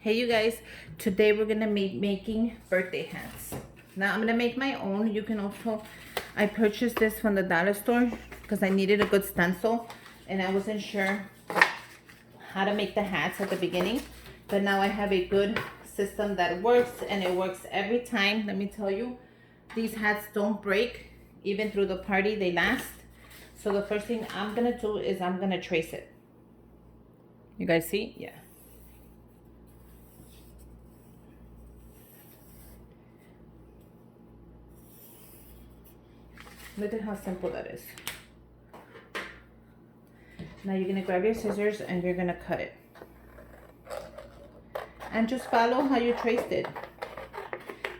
Hey you guys, today we're gonna be making birthday hats. Now I'm gonna make my own. You can also, I purchased this from the dollar store because I needed a good stencil and I wasn't sure how to make the hats at the beginning, but now I have a good system that works, and it works every time. Let me tell you, these hats don't break. Even through the party, they last. So the first thing I'm gonna do is I'm gonna trace it. You guys see? Yeah. Look at how simple that is. Now you're gonna grab your scissors and you're gonna cut it. And just follow how you traced it.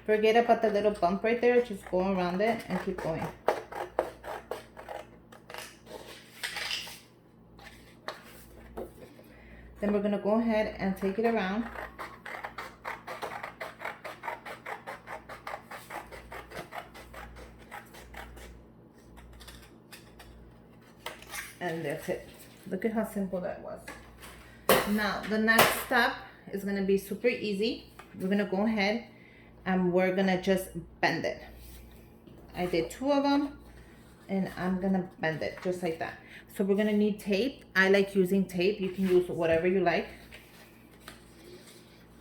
Forget about the little bump right there. Just go around it and keep going. Then we're gonna go ahead and take it around. And that's it. Look at how simple that was. Now the next step is gonna be super easy. We're gonna go ahead and we're gonna just bend it. I did 2 of them and I'm gonna bend it just like that. So we're gonna need tape. I like using tape. You can use whatever you like.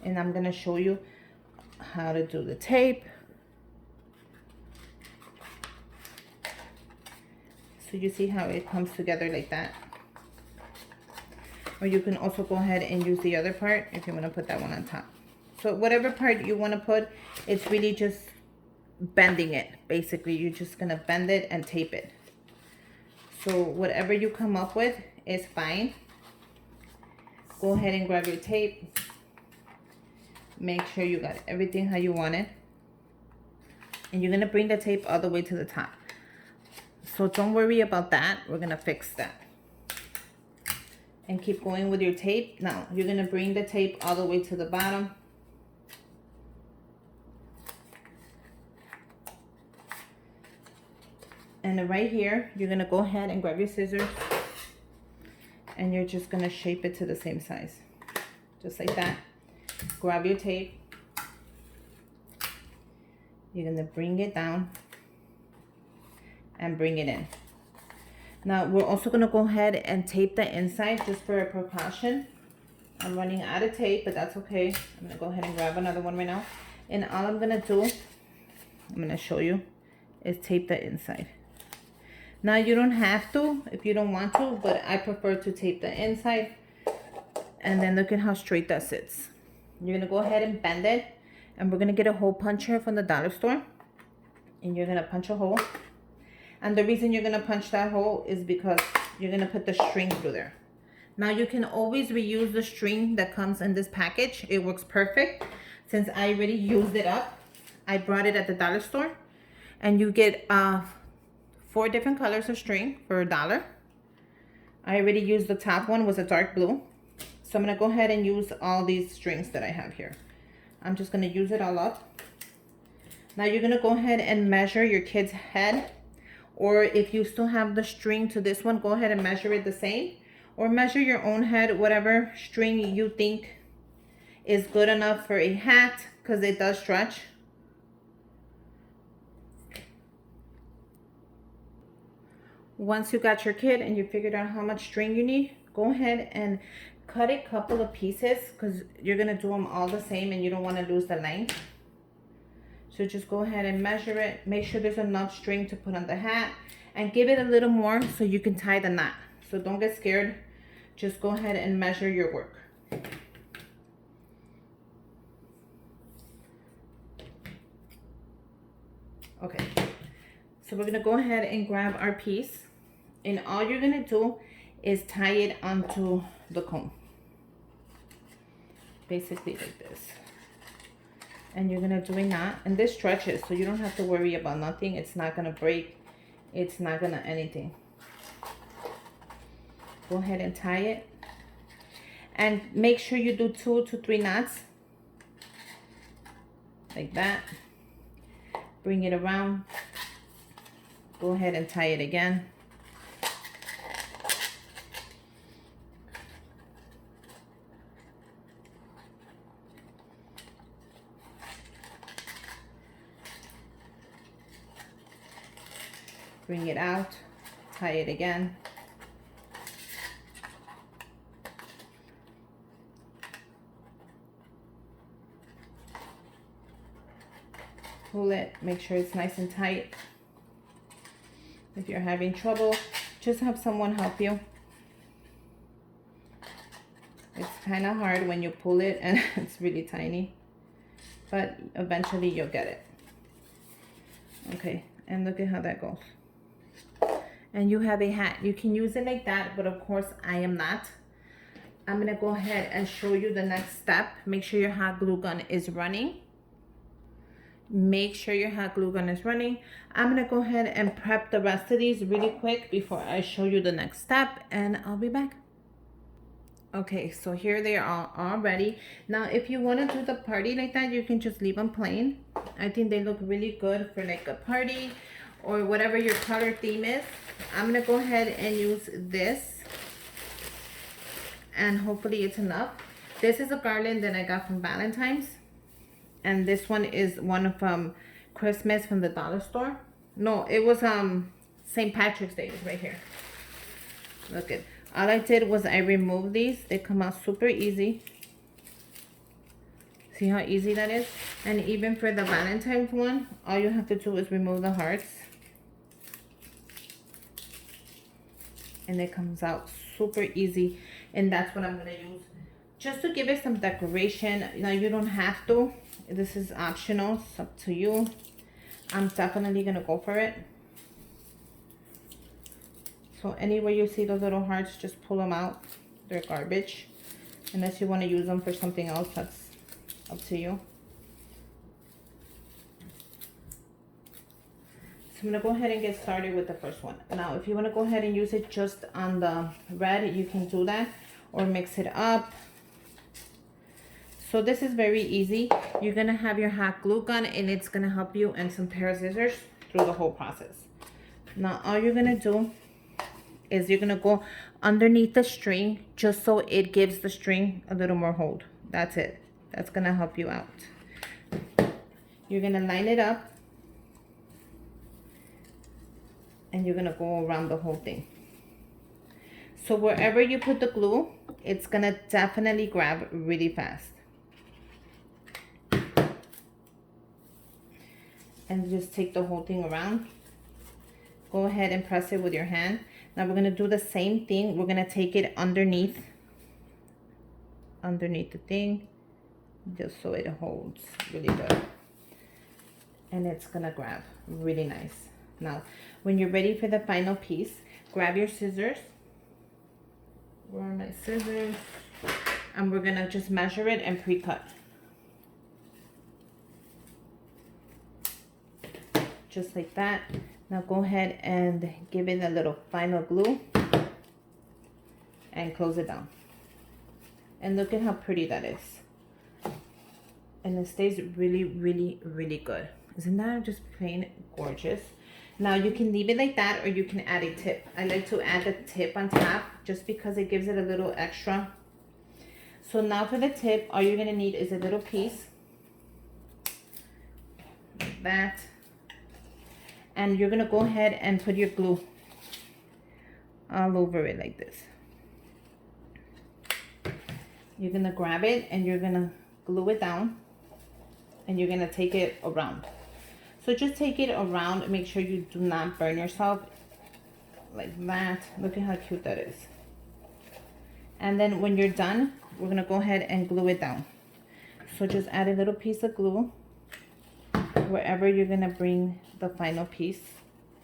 And I'm gonna show you how to do the tape. So you see how it comes together like that. Or you can also go ahead and use the other part if you want to put that one on top. So whatever part you want to put, it's really just bending it. Basically, you're just going to bend it and tape it. So whatever you come up with is fine. Go ahead and grab your tape. Make sure you got everything how you want it. And you're going to bring the tape all the way to the top. So don't worry about that. We're going to fix that. And keep going with your tape. Now, you're going to bring the tape all the way to the bottom. And then right here, you're going to go ahead and grab your scissors. And you're just going to shape it to the same size. Just like that. Grab your tape. You're going to bring it down. And bring it in. Now we're also going to go ahead and tape the inside just for a precaution. I'm running out of tape, but that's okay. I'm going to go ahead and grab another one right now. And all I'm going to do, I'm going to show you, is tape the inside. Now you don't have to if you don't want to, but I prefer to tape the inside. And then look at how straight that sits. You're going to go ahead and bend it. And we're going to get a hole puncher from the dollar store. And you're going to punch a hole. And the reason you're going to punch that hole is because you're going to put the string through there. Now you can always reuse the string that comes in this package. It works perfect. Since I already used it up, I brought it at the dollar store. And you get 4 different colors of string for $1. I already used the top one, was a dark blue. So I'm going to go ahead and use all these strings that I have here. I'm just going to use it all up. Now you're going to go ahead and measure your kid's head. Or if you still have the string to this one, go ahead and measure it the same. Or measure your own head, whatever string you think is good enough for a hat, because it does stretch. Once you got your kit and you figured out how much string you need, go ahead and cut a couple of pieces, because you're going to do them all the same and you don't want to lose the length. So just go ahead and measure it. Make sure there's enough string to put on the hat. And give it a little more so you can tie the knot. So don't get scared. Just go ahead and measure your work. Okay. So we're going to go ahead and grab our piece. And all you're going to do is tie it onto the comb. Basically like this. And you're going to do a knot. And this stretches, so you don't have to worry about nothing. It's not going to break. It's not going to anything. Go ahead and tie it. And make sure you do 2 to 3 knots. Like that. Bring it around. Go ahead and tie it again. Bring it out, tie it again. Pull it, make sure it's nice and tight. If you're having trouble, just have someone help you. It's kind of hard when you pull it and it's really tiny, but eventually you'll get it. Okay, and look at how that goes. And you have a hat. You can use it like that, but of course I am not. I'm gonna go ahead and show you the next step. Make sure your hot glue gun is running. Make sure your hot glue gun is running. I'm gonna go ahead and prep the rest of these really quick before I show you the next step, and I'll be back. Okay, so here they are all ready. Now, if you want to do the party like that, you can just leave them plain. I think they look really good for like a party or whatever your color theme is. I'm gonna go ahead and use this, and hopefully it's enough. This is a garland that I got from Valentine's, and this one is one from Christmas from the dollar store. No, it was St. Patrick's Day. It's right here. Look at. All I did was I removed these. They come out super easy. See how easy that is? And even for the Valentine's one, all you have to do is remove the hearts. And it comes out super easy. And that's what I'm going to use just to give it some decoration. Now, you don't have to. This is optional. It's up to you. I'm definitely going to go for it. So anywhere you see those little hearts, just pull them out. They're garbage. Unless you want to use them for something else, that's up to you. So I'm going to go ahead and get started with the first one. Now, if you want to go ahead and use it just on the red, you can do that. Or mix it up. So this is very easy. You're going to have your hot glue gun, and it's going to help you, and some pair of scissors through the whole process. Now, all you're going to do is you're gonna go underneath the string just so it gives the string a little more hold. That's it. That's gonna help you out. You're gonna line it up, and you're gonna go around the whole thing. So wherever you put the glue, it's gonna definitely grab really fast. And just take the whole thing around. Go ahead and press it with your hand. Now we're going to do the same thing. We're going to take it underneath the thing, just so it holds really good. And it's going to grab really nice. Now, when you're ready for the final piece, grab your scissors. Where are my scissors? And we're going to just measure it and pre-cut. Just like that. Now go ahead and give it a little final glue and close it down. And look at how pretty that is. And it stays really, really, really good. Isn't that just plain gorgeous? Now you can leave it like that, or you can add a tip. I like to add the tip on top just because it gives it a little extra. So now for the tip, all you're gonna need is a little piece like that. And you're gonna go ahead and put your glue all over it like this. You're gonna grab it and you're gonna glue it down, and you're gonna take it around. So just take it around and make sure you do not burn yourself like that. Look at how cute that is. And then when you're done, we're gonna go ahead and glue it down. So just add a little piece of glue wherever you're gonna bring the final piece,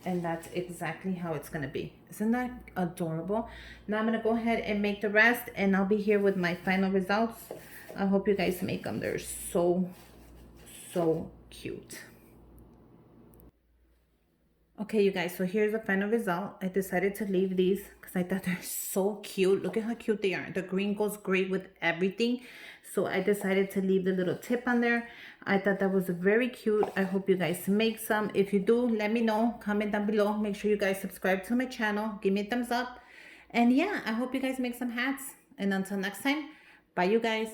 and that's exactly how it's gonna be. Isn't that adorable? Now I'm gonna go ahead and make the rest, and I'll be here with my final results. I hope you guys make them. They're so cute. Okay, you guys, so here's the final result. I decided to leave these because I thought they're so cute. Look at how cute they are. The green goes great with everything. So I decided to leave the little tip on there. I thought that was very cute. I hope you guys make some. If you do, let me know. Comment down below. Make sure you guys subscribe to my channel. Give me a thumbs up. And yeah, I hope you guys make some hats. And until next time, bye you guys.